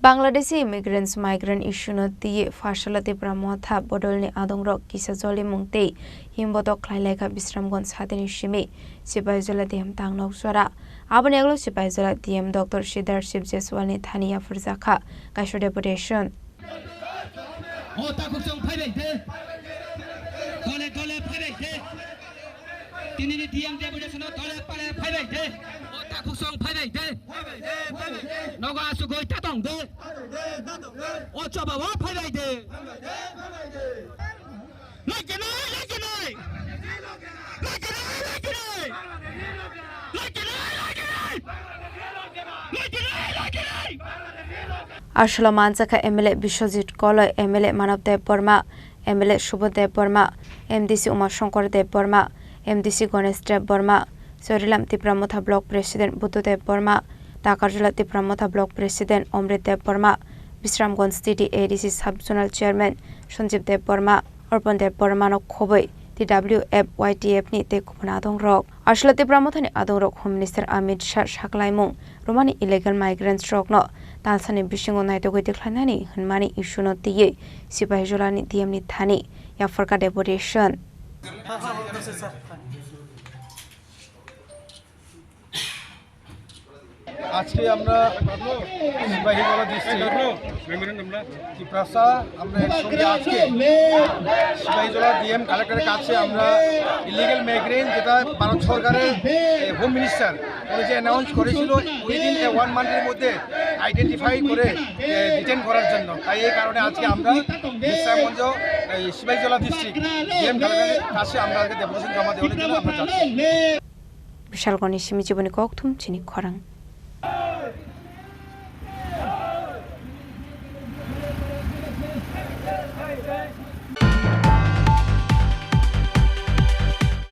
Bangladeshi Immigrants migrant issue no tiye YapharkhaTipra Motha bodolni adongrok kisa joli mungte himbotok khlaileka Bisramgon sadeni shimi Sepahijala DM tangnok swara abon eglo Sepahijala DM Dr. Shidar Shibjeswalni Thani YapharkhaTipra kaisho Deputation Tini DM Deputation tole pare phaibaite ota khusong phaibaite noga su goi tatong de o choba wa phaibaite Ashla Manzaka MLA Bishojit Kolo MLA Manavdev Burma MLA Shubhadev Burma MDC Umashankar Dev Burma MDC Ganesh Dev Burma Sorilam Tipra Motha Block President Buddhadev Burma Takarjula Tipra Motha Block President Omrit Dev Burma Bisramganj City ADC Sub-Zonal Chairman Sanjeev Dev Burma Urban Dev Burma no Khoboi TWF YTF ni te khupna adongrok Ashla Tipra Motha ni adongrok Home Minister Amit Shah Shaklaimung Romani illegal migrants rok no Talsani Bishingo Naito Goi Deklanani Hunmani issue no tiye Sepahijala ni DM ni Thani YapharkhaTipra Deputation আজকে আমরা Sepahijala district Tripura আমরা একসঙ্গে আজকে Sepahijala DM কালেক্টরের কাছে আমরা illegal migrant যেটা ভারত সরকারের home minister উনি যে অ্যানাউন্স করেছিল উইদিন 1 মান্থের মধ্যে আইডেন্টিফাই করে ডিটেন করার জন্য তাই এই কারণে আজকে আমরা বিশ্রামগঞ্জ সিপাহীজলা ডিস্ট্রিক্ট ডিএম কালেক্টরের কাছে আমরা আজকে ডেপুটেশন জমা দেওয়ার জন্য আমরা যাচ্ছি বিশালগণের সীমি জীবনী কক্তুম চিনি খরাং